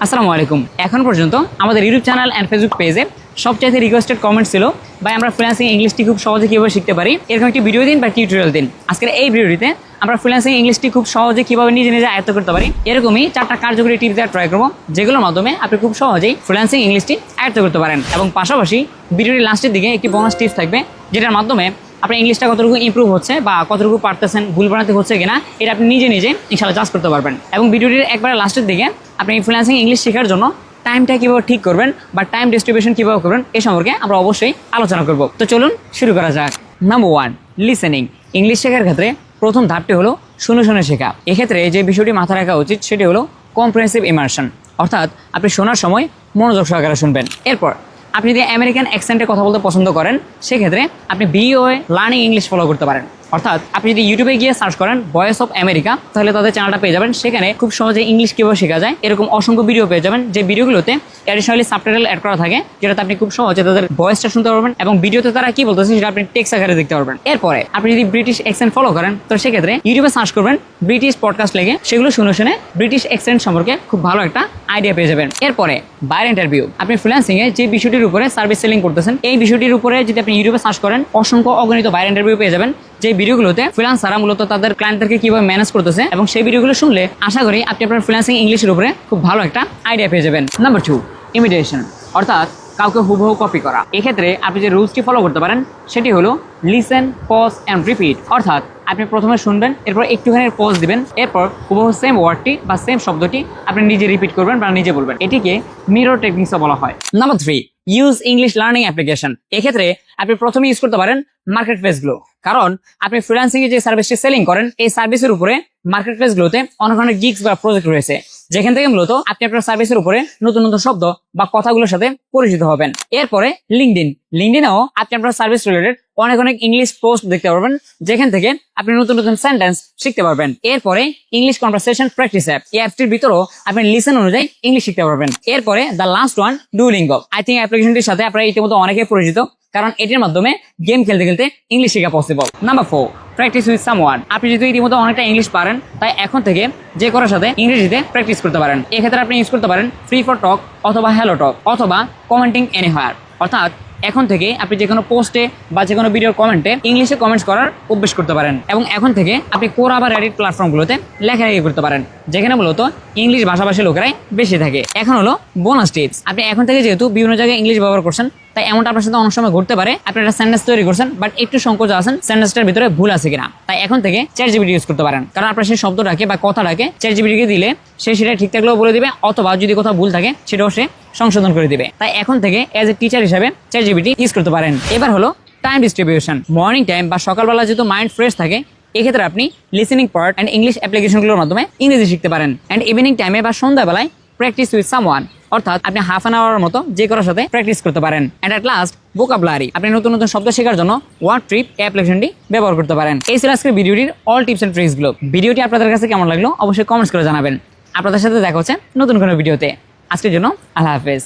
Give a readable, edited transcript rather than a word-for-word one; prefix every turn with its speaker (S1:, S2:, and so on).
S1: আসসালামু আলাইকুম। এখন পর্যন্ত আমাদের ইউটিউব চ্যানেল অ্যান্ড ফেসবুক পেজে সবচাইতে রিকোয়েস্টেড কমেন্ট ছিল ভাই আমরা ফ্রিল্যান্সিং ইংলিশটি খুব সহজে কীভাবে শিখতে পারি, এরকম একটি ভিডিও দিন বা টিউটোরিয়াল দিন। আজকের এই ভিডিওটিতে আমরা ফ্রিল্যান্সিং ইংলিশটি খুব সহজে কীভাবে নিজে নিজে আয়ত্ত করতে পারি এরকমই 4টা কার্যকরী টিপস দেওয়ার ট্রাই করবো, যেগুলোর মাধ্যমে আপনি খুব সহজেই ফ্রিল্যান্সিং ইংলিশটি আয়ত্ত করতে পারেন। এবং পাশাপাশি ভিডিওটির লাস্টের দিকে একটি বোনাস টিপস থাকবে, যেটার মাধ্যমে আপনার ইংলিশটা কতটুকু ইমপ্রুভ হচ্ছে বা কতটুকু পারতেছেন, ভুল বানাতে হচ্ছে কিনা এটা আপনি নিজে নিজে ইনশাআল্লাহ জাজ করতে পারবেন। এবং ভিডিওটির একবারে লাস্টের দিকে আপনি ফ্রিল্যান্সিং ইংলিশ শেখার জন্য টাইমটা কীভাবে ঠিক করবেন বা টাইম ডিস্ট্রিবিউশন কীভাবে করবেন এ সম্পর্কে আমরা অবশ্যই আলোচনা করব। তো চলুন শুরু করা যাক। Number 1, listening. ইংলিশ শেখার ক্ষেত্রে প্রথম ধাপটি হলো শুনে শুনে শেখা। এক্ষেত্রে যে বিষয়টি মাথায় রাখা উচিত সেটি হলো কম্প্রিহেনসিভ ইমার্শন, অর্থাৎ আপনি শোনার সময় মনোযোগ সহকারে শুনবেন। এরপর আপনি যদি আমেরিকান অ্যাকসেন্টে কথা বলতে পছন্দ করেন সেক্ষেত্রে আপনি বিওএ লার্নিং ইংলিশ ফলো করতে পারেন। অর্থাৎ আপনি যদি ইউটিউবে গিয়ে সার্চ করেন ভয়েস অফ আমেরিকা, তাহলে তাদের চ্যানেলটা পেয়ে যাবেন। সেখানে খুব সহজে ইংলিশ কীভাবে শেখা যায় এরকম অসংখ্য ভিডিও পেয়ে যাবেন, যে ভিডিওগুলোতে অ্যাডিশনালি সাবটাইটেল অ্যাড করা থাকে, যেটাতে আপনি খুব সহজে তাদের ভয়েসটা শুনতে পারবেন এবং ভিডিওতে তারা কি বলতেছে সেটা আপনি টেক্সট আকারে দেখতে পারবেন। এরপরে আপনি যদি ব্রিটিশ অ্যাকসেন্ট ফলো করেন তো সেক্ষেত্রে ইউটিউবে সার্চ করবেন ব্রিটিশ পডকাস্ট লেগে, সেগুলো শুনে শুনে ব্রিটিশ অ্যাকসেন্ট সম্পর্কে খুব ভালো একটা আইডিয়া পেয়ে যাবেন। এরপরে বাইরের ইন্টারভিউ। আপনি ফ্রিল্যান্সিংয়ে যে বিষয়টির উপরে সার্ভিস সেলিং করতেছেন এই বিষয়টির উপরে যদি আপনি ইউটিউবে সার্চ করেন অসংখ্য অগণিত বাইরের ইন্টারভিউ পেয়ে যাবেন, যে ভিডিওগুলোতে ফ্রিল্যান্সাররা মূলত তাদের ক্লায়েন্টদেরকে কিভাবে ম্যানেজ করতেছে, এবং সেই ভিডিওগুলো শুনলে আশা করি আপনি আপনার ফ্রিল্যান্সিং ইংলিশের উপরে খুব ভালো একটা আইডিয়া পেয়ে যাবেন। নাম্বার 2, ইমিটেশন, অর্থাৎ কাউকে হুবহু কপি করা। এক্ষেত্রে আপনি যে রুলসটি ফলো করতে পারেন সেটি হলো লিসেন, পজ অ্যান্ড রিপিট। অর্থাৎ আপনি প্রথমে শুনবেন, এরপর একটুখানি পজ দিবেন, এরপর হুবহু সেম ওয়ার্ডটি বা সেম শব্দটি আপনি নিজে রিপিট করবেন বা নিজে বলবেন। এটিকে মিরর টেকনিক্সও বলা হয়। Number 3, use English learning application. এক্ষেত্রে আপনি প্রথমে ইউজ করতে পারেন মার্কেট প্লেসগুলো, কারণ আপনি ফ্রিল্যান্সিং এ যে সার্ভিসটি সেলিং করেন এই সার্ভিসের উপরে মার্কেট প্লেসগুলোতে অনেক অনেক গিগস বা প্রজেক্ট রয়েছে, যেখান থেকে মূলত আপনি আপনার সার্ভিসের উপরে নতুন নতুন শব্দ বা কথাগুলোর সাথে পরিচিত হবেন। এরপরে লিঙ্কডিনেও আপনি আপনার সার্ভিস রিলেটেড অনেক অনেক ইংলিশ পোস্ট দেখতে পারবেন, যেখান থেকে আপনি নতুন নতুন সেন্টেন্স শিখতে পারবেন। এরপরে ইংলিশ কনভারসেশন প্র্যাকটিস অ্যাপ, এই অ্যাপটির ভিতরেও আপনি লিসেন অনুযায়ী ইংলিশ শিখতে পারবেন। এরপরে the last one, Duolingo. I think অ্যাপ্লিকেশনটির সাথে আপনারা ইতিমধ্যে অনেকে পরিচিত, কারণ এটির মাধ্যমে গেম খেলতে খেলতে ইংলিশ শেখা possible. Number 4, practice with someone. আপনি যেহেতু ইতিমধ্যে অনেকটা ইংলিশ পারেন, তাই এখন থেকে যে করার সাথে ইংরেজিতে প্র্যাকটিস করতে পারেন। এক্ষেত্রে আপনি ইউজ করতে পারেন ফ্রি ফর টক অথবা হ্যালো টক অথবা কমেন্টিং এনিহোয়ার। অর্থাৎ এখন থেকে আপনি যে কোনো পোস্টে বা যে কোনো ভিডিওর কমেন্টে ইংলিশে কমেন্টস করার অভ্যেস করতে পারেন। এবং এখন থেকে আপনি কোরা বা রেডিট প্ল্যাটফর্মগুলোতে লেখালেখি করতে পারেন, যেখানে মূলত ইংলিশ ভাষাভাষী লোকেরাই বেশি থাকে। এখন হলো বোনাস টিপস। আপনি এখন থেকে যেহেতু বিভিন্ন জায়গায় ইংলিশ ব্যবহার করছেন, তাই এমনটা আপনার সাথে অনেক সময় ঘটতে পারে আপনি একটা সেন্টেন্স তৈরি করছেন বাট একটু সংকোচ আছেন সেন্টেন্সটার ভিতরে ভুল আছে কিনা, তাই এখন থেকে চ্যাটজিপিটি ইউজ করতে পারেন। কারণ আপনার সেই শব্দটাকে বা কথাটাকে চ্যাটজিপিটিকে দিলে সে সেটা ঠিক থাকলেও বলে দিবে, অথবা যদি কোথাও ভুল থাকে সেটাও সে সংশোধন করে দিবে। তাই এখন থেকে এজ এ টিচার হিসেবে চ্যাটজিপিটি ইউজ করতে পারেন। এবার হলো টাইম ডিস্ট্রিবিউশন। মর্নিং টাইম বা সকালবেলা যেহেতু মাইন্ড ফ্রেশ থাকে, এক্ষেত্রে আপনি লিসেনিং পার্ট অ্যান্ড ইংলিশ অ্যাপ্লিকেশনগুলোর মাধ্যমে ইংরেজি শিখতে পারেন। অ্যান্ড ইভিনিং টাইমে বা সন্ধ্যাবেলায় প্র্যাকটিস উইথ সামওয়ান, অর্থাৎ আপনি হাফ অ্যান আওয়ারের মতো যে কারোর সাথে প্র্যাকটিস করতে পারেন। অ্যান্ড অ্যাট লাস্ট ভোকাবুলারি, আপনি নতুন নতুন শব্দ শেখার জন্য ওয়ার্ড ট্রিপ অ্যাপ্লিকেশনটি ব্যবহার করতে পারেন। এই ছিল আজকের ভিডিওটির অল টিপস অ্যান্ড ট্রিক্সগুলো। ভিডিওটি আপনাদের কাছে কেমন লাগলো অবশ্যই কমেন্টস করে জানাবেন। আপনাদের সাথে দেখা হচ্ছে নতুন কোনো ভিডিওতে। আজকের জন্য আল্লাহ হাফেজ।